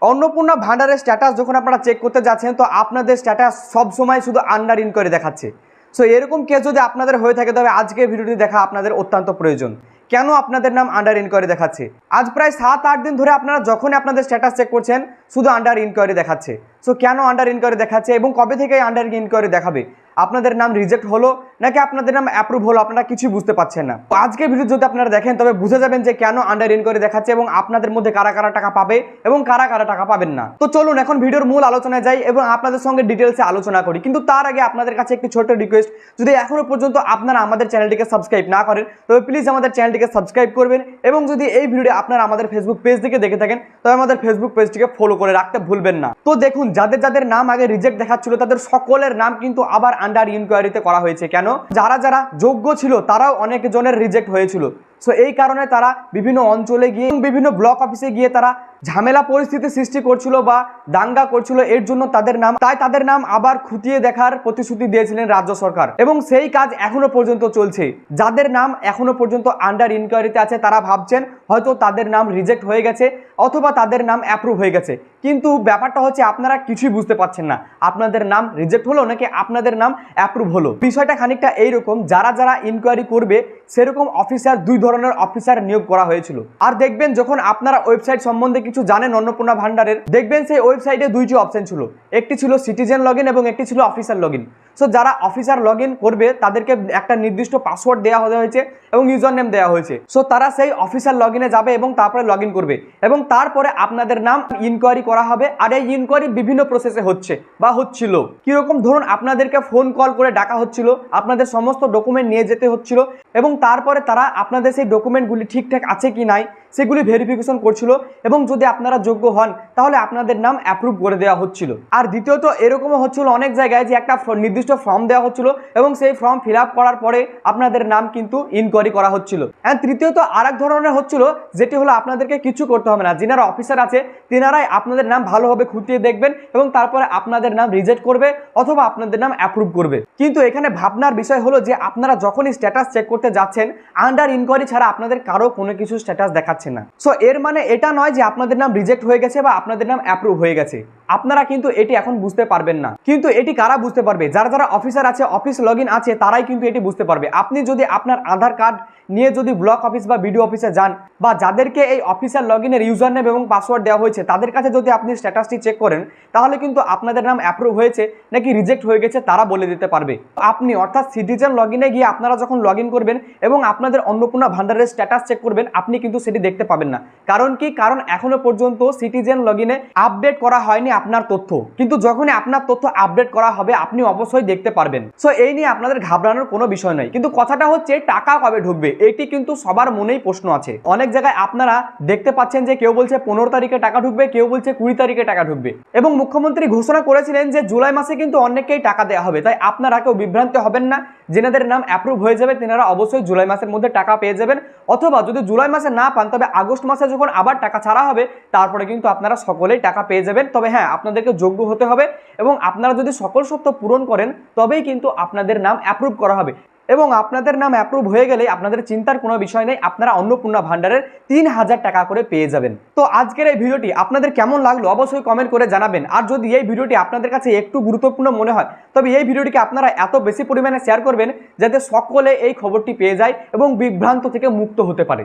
অন্নপূর্ণা ভান্ডারের স্ট্যাটাস যখন আপনারা চেক করতে যাচ্ছেন তো আপনাদের স্ট্যাটাস সব সময় শুধু আন্ডার ইনকোয়ারি দেখাচ্ছে। সো এরকম কেস যদি আপনাদের হয়ে থাকে তবে আজকের ভিডিওটি দেখা আপনাদের অত্যন্ত প্রয়োজন। কেন আপনাদের নাম আন্ডার ইনকোয়ারি দেখাচ্ছে? আজ প্রায় 7-8 দিন ধরে আপনারা যখনই আপনাদের স্ট্যাটাস চেক করছেন শুধু আন্ডার ইনকোয়ারি দেখাচ্ছে। সো কেন আন্ডার ইনকোয়ারি দেখাচ্ছে এবং কবে থেকে আন্ডার ইনকোয়ারি দেখাবে? আপনাদের নাম রিজেক্ট হলো নাকি আপনাদের নাম অ্যাপ্রুভ হলো আপনারা কিছুই বুঝতে পারছেন না। আজকে ভিডিও যদি আপনারা দেখেন তবে বুঝে যাবেন যে কেন আন্ডার ইনকোয়ারি দেখাচ্ছে এবং আপনাদের মধ্যে কারা কারা টাকা পাবে এবং কারা কারা টাকা পাবেন না। তো চলুন এখন ভিডিওর মূল আলোচনায় যাই এবং আপনাদের সঙ্গে ডিটেলসে আলোচনা করি। কিন্তু তার আগে আপনাদের কাছে একটি ছোট্ট রিকোয়েস্ট, যদি এখনো পর্যন্ত আপনারা আমাদের চ্যানেলটিকে সাবস্ক্রাইব না করেন তবে প্লিজ আমাদের চ্যানেলটিকে সাবস্ক্রাইব করবেন এবং যদি এই ভিডিওটি আপনারা আমাদের ফেসবুক পেজ থেকে দেখে থাকেন তবে আমাদের ফেসবুক পেজটিকে ফলো করে রাখতে ভুলবেন না। তো দেখুন, যাদের যাদের নাম আগে রিজেক্ট দেখাচ্ছিল তাদের সকলের নাম কিন্তু আবার আন্ডার ইনকোয়ারিতে করা হয়েছে। কেন? যারা যারা যোগ্য ছিল তারাও অনেক জনের রিজেক্ট হয়েছিল। সো এই কারণে তারা বিভিন্ন অঞ্চলে গিয়ে বিভিন্ন ব্লক অফিসে গিয়ে তারা ঝামেলা পরিস্থিতি সৃষ্টি করছিল বা দাঙ্গা করছিল, এর জন্য তাদের নাম আবার খুঁটিয়ে দেখার প্রতিশ্রুতি দিয়েছিলেন রাজ্য সরকার এবং সেই কাজ এখনো পর্যন্ত চলছে। যাদের নাম এখনো পর্যন্ত আন্ডার ইনকোয়ারিতে আছে তারা ভাবছেন হয়তো তাদের নাম রিজেক্ট হয়ে গেছে অথবা তাদের নাম অ্যাপ্রুভ হয়ে গেছে, কিন্তু ব্যাপারটা হচ্ছে আপনারা কিছুই বুঝতে পারছেন না আপনাদের নাম রিজেক্ট হলো নাকি আপনাদের নাম অ্যাপ্রুভ হলো। বিষয়টা খানিকটা এইরকম, যারা যারা ইনকোয়ারি করবে সেরকম অফিসার, দুই ধরনের অফিসার নিয়োগ করা হয়েছিল। আর দেখবেন যখন আপনারা ওয়েবসাইট সম্বন্ধে কিছু জানেন অন্নপূর্ণা ভান্ডারের, দেখবেন সেই ওয়েবসাইটে দুইটি অপশন ছিল, একটি ছিল সিটিজেন লগইন এবং একটি ছিল অফিসার লগইন। সো যারা অফিসার লগইন করবে তাদেরকে একটা নির্দিষ্ট পাসওয়ার্ড দেওয়া হয়েছে এবং ইউজার নেম দেওয়া হয়েছে। সো তারা সেই অফিসার লগইনে যাবে এবং তারপরে লগইন করবে এবং তারপরে আপনাদের নাম ইনকোয়ারি করা হবে। আর এই ইনকোয়ারি বিভিন্ন প্রসেসে হচ্ছে বা হচ্ছিল। কিরকম? ধরুন আপনাদেরকে ফোন কল করে ডাকা হচ্ছিল, আপনাদের সমস্ত ডকুমেন্ট নিয়ে যেতে হচ্ছিল এবং তারপরে তারা আপনাদের সেই ডকুমেন্টগুলি ঠিকঠাক আছে কি নাই সেগুলি ভেরিফিকেশন করছিল এবং যদি আপনারা যোগ্য হন তাহলে আপনাদের নাম অ্যাপ্রুভ করে দেওয়া হচ্ছিল। আর দ্বিতীয়ত এরকমও হচ্ছিল অনেক জায়গায় যে একটা নির্দিষ্ট ফর্ম দেওয়া হচ্ছিল এবং সেই ফর্ম ফিল আপ করার পরে আপনাদের নাম কিন্তু ইনকোয়ারি করা হচ্ছিল। অ্যান্ড তৃতীয়ত আরেক ধরনের হচ্ছিল যেটি হলো আপনাদেরকে কিছু করতে হবে না, যিনারা অফিসার আছে তিনারাই আপনাদের নাম ভালোভাবে খুঁটিয়ে দেখবেন এবং তারপরে আপনাদের নাম রিজেক্ট করবে অথবা আপনাদের নাম অ্যাপ্রুভ করবে। কিন্তু এখানে ভাবনার বিষয় হলো যে আপনারা যখনই স্ট্যাটাস চেক করতে যাচ্ছেন আন্ডার ইনকোয়ারি ছাড়া আপনাদের কারো কোনো কিছু স্ট্যাটাস দেখাচ্ছে না। সো এর মানে এটা নয় যে আপনাদের নাম রিজেক্ট হয়ে গেছে বা আপনাদের নাম অ্যাপ্রুভ হয়ে গেছে। আপনারা কিন্তু এটি এখন বুঝতে পারবেন না। কিন্তু এটি কারা বুঝতে পারবে? যারা যারা অফিসার আছে, অফিস লগইন আছে, তারাই কিন্তু এটি বুঝতে পারবে। আপনি যদি আপনার আধার কার্ড নিয়ে যদি ব্লক অফিস বা বিডিও অফিসে যান বা যাদেরকে এই অফিসার লগইনের ইউজার নেম এবং পাসওয়ার্ড দেওয়া হয়েছে তাদের কাছে যদি আপনি স্ট্যাটাসটি চেক করেন তাহলে কিন্তু আপনাদের নাম অ্যাপ্রুভ হয়েছে নাকি রিজেক্ট হয়ে গেছে তারা বলে দিতে পারবে। আপনি অর্থাৎ সিটিজেন লগইনে গিয়ে আপনারা যখন লগইন করবেন এবং আপনাদের অন্নপূর্ণা ভান্ডারের স্ট্যাটাস চেক করবেন আপনি কিন্তু সেটি দেখতে পাবেন না। কারণ কি? কারণ এখনো পর্যন্ত সিটিজেন লগইনে আপডেট করা হয়নি আপনার তথ্য, কিন্তু যখনই আপনার তথ্য আপডেট করা হবে আপনি অবশ্যই দেখতে পারবেন। সো এই নিয়ে আপনাদের ঘাবড়ানোর কোনো বিষয় নয়। কিন্তু কথাটা হচ্ছে টাকা কবে ঢুকবে এটি কিন্তু সবার মনেই প্রশ্ন আছে। অনেক জায়গায় আপনারা দেখতে পাচ্ছেন যে কেউ বলছে 15 তারিখে টাকা ঢুকবে, কেউ বলছে 20 তারিখে টাকা ঢুকবে এবং মুখ্যমন্ত্রী ঘোষণা করেছিলেন যে জুলাই মাসে কিন্তু অনেককেই টাকা দেওয়া হবে। তাই আপনারা কেউ বিভ্রান্ত হবেন না, যেনাদের নাম অ্যাপ্রুভ হয়ে যাবে তেনারা অবশ্যই জুলাই মাসের মধ্যে টাকা পেয়ে যাবেন অথবা যদি জুলাই মাসে না পান তবে আগস্ট মাসে যখন আবার টাকা ছাড়া হবে তারপরে কিন্তু আপনারা সকলেই টাকা পেয়ে যাবেন। তবে হ্যাঁ, আপনাদেরকে যোগ্য হতে হবে এবং আপনারা যদি সকল শর্ত পূরণ করেন তবেই কিন্তু আপনাদের নাম অ্যাপ্রুভ করা হবে এবং আপনাদের নাম অ্যাপ্রুভ হয়ে গেলে আপনাদের চিন্তার কোনো বিষয় নেই, আপনারা অন্নপূর্ণা ভান্ডারের 3000 টাকা করে পেয়ে যাবেন। তো আজকের এই ভিডিওটি আপনাদের কেমন লাগলো অবশ্যই কমেন্ট করে জানাবেন। আর যদি এই ভিডিওটি আপনাদের কাছে একটু গুরুত্বপূর্ণ মনে হয় তবে এই ভিডিওটিকে আপনারা এত বেশি পরিমাণে শেয়ার করবেন যাতে সকলে এই খবরটি পেয়ে যায় এবং বিভ্রান্ত থেকে মুক্ত হতে পারে।